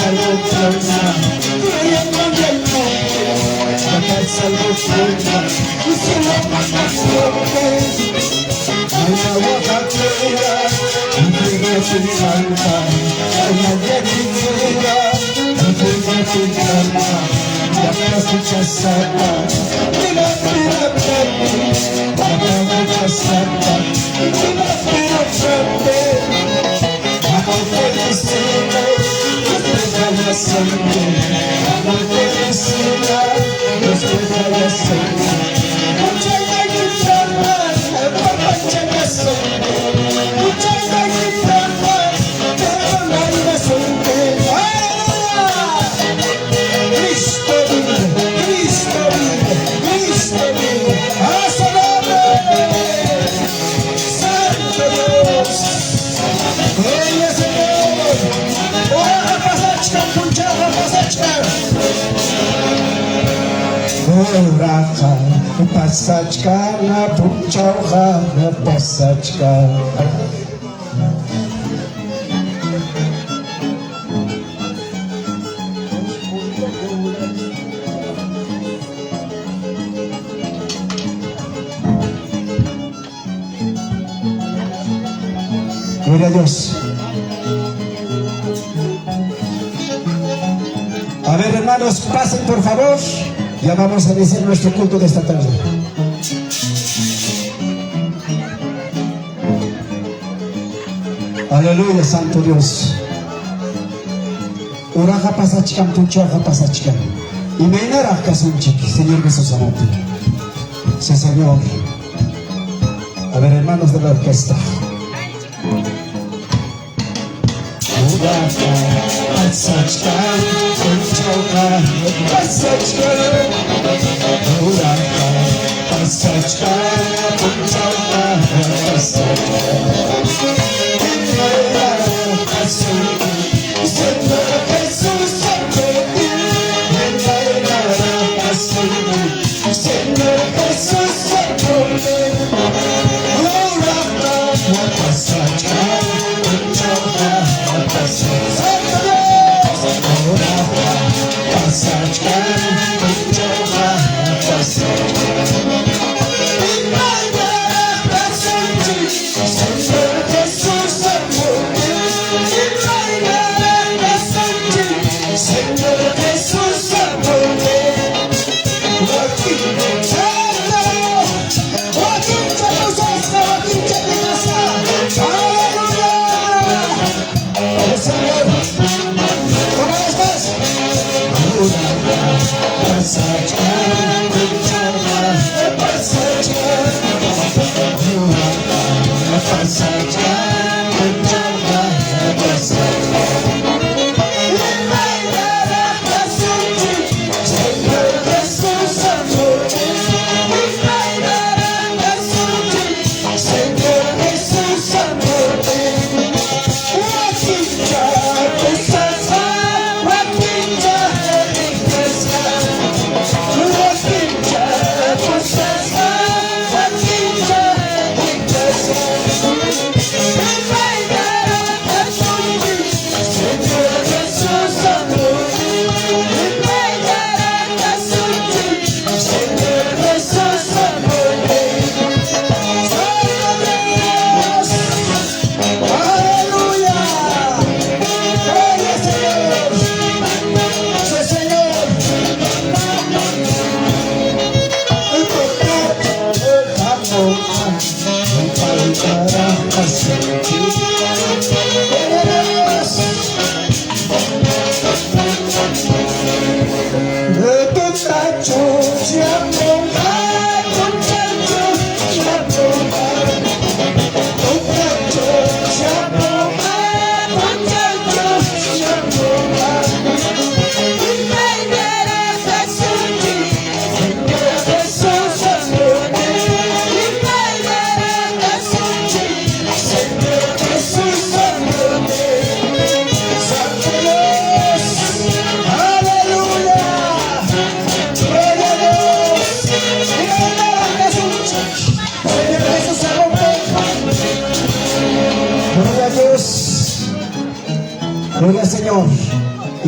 salvo fuerza, creyendo en el nombre, ya te salvo fuerza, y si no mandas fuerte, hay agua cátera, entrega tu alma, hay nadie que quiera, entrega tu alma, ya te escuchas alma, mira, mira, ya te escuchas alma, mira, mira, amor felicita, despeja la sangre, amor felicita, despeja la sangre, mucha guitarra, mucha sangre, mucha guitarra, pero no hay sangre. Cristo vive, Cristo vive, Cristo vive, hasta la vez, Santo Dios. Ella Señor, ora pasachka, punchara pasachka. Ora pasachka, na punchara pasachka. Gloria a Dios. A ver, hermanos, pasen por favor. Ya vamos a iniciar nuestro culto de esta tarde. Aleluya, Santo Dios. Uraja pasachkan, tuchaja pasachkan. Y me enarajka sunchik, Señor Jesús amado. Sí, Señor. A ver, hermanos de la orquesta. Uraja pasachkan, tuchaja pasachkan. Uraja pasachkan, tuchaja pasachkan. Señor Jesús, Señor Jesús,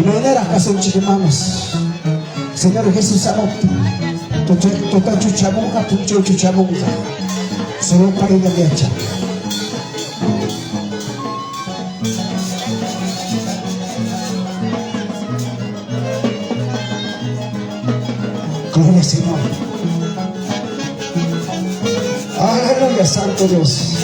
Y no era caso un chiquimanos. Señor Jesús amopti. Total chuchamunga, puncho chuchamunga. Solo para ir de leche. Gloria al Señor. Aleluya, Santo Dios.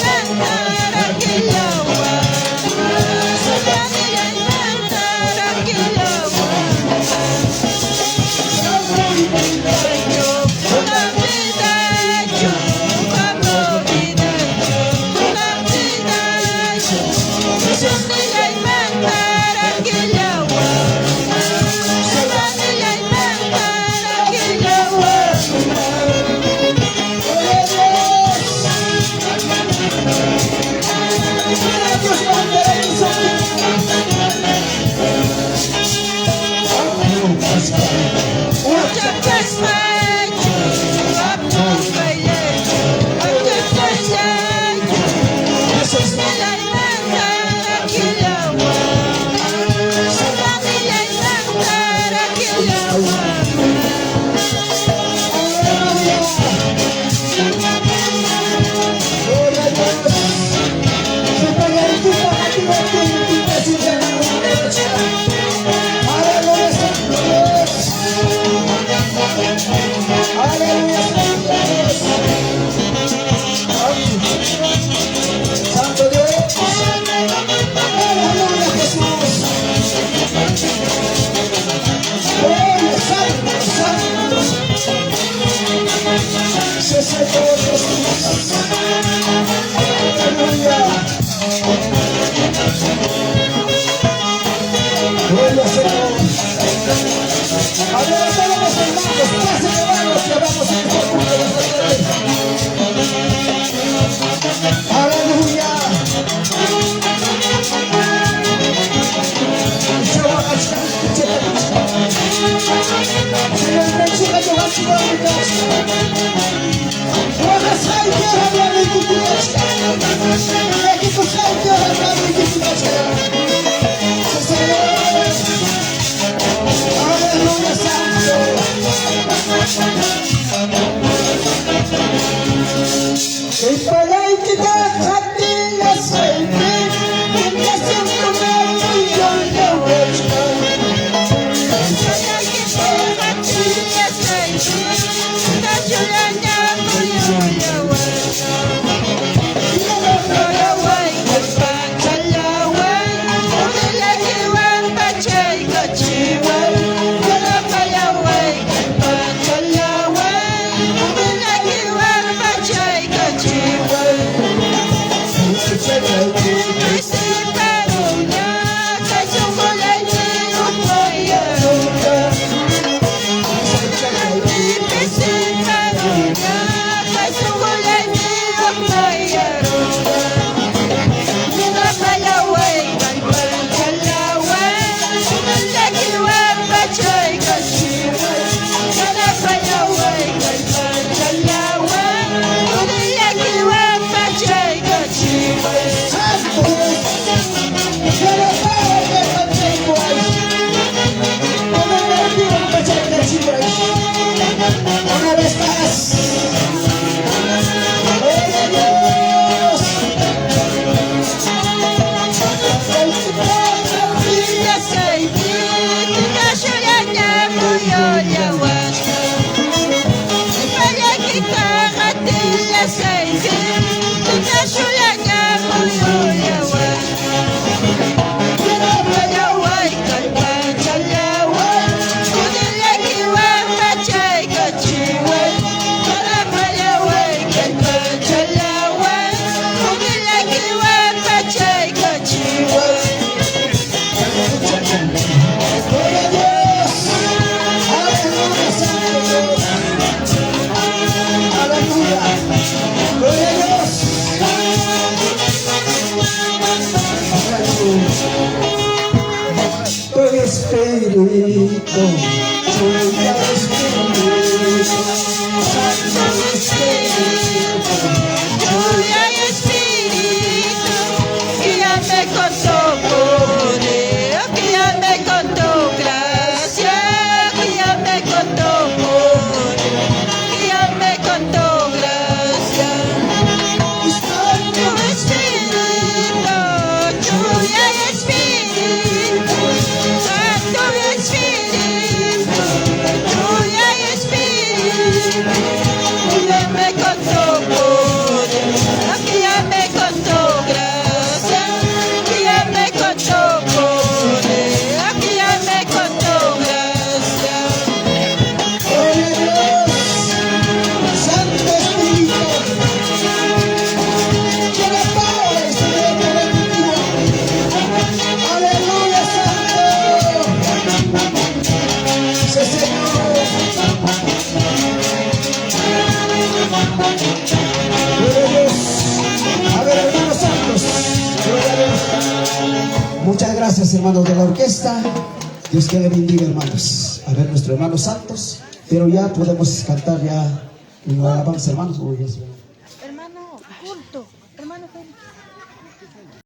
Yeah. Señor. A ver, a todos los hermanos, pasen hermanos, que vamos a este culto de esta tarde. Aleluya. Una vez más. Espíritu, Santo Espíritu, Santo Espíritu, lluvia y Espíritu, guíame con tu poder, guíame con tu gracia, guíame con tu poder, guíame con tu gracia. Santo Espíritu, lluvia y Espíritu, Santo Espíritu, lluvia y Espíritu, guíame con tu poder, guíame con tu gracia, guíame con tu poder, guíame con tu gracia. gloria a Dios, Santo Espíritu, que la palabra esté contigo. Aleluya, Santo. Sí, Señor. Gloria a Dios. A ver, hermanos santos. Gloria a Dios. Muchas gracias, hermanos de la orquesta. Dios que le bendiga, hermanos. A ver, nuestros hermanos santos. Pero ya podemos cantar ya una alabanza, hermanos.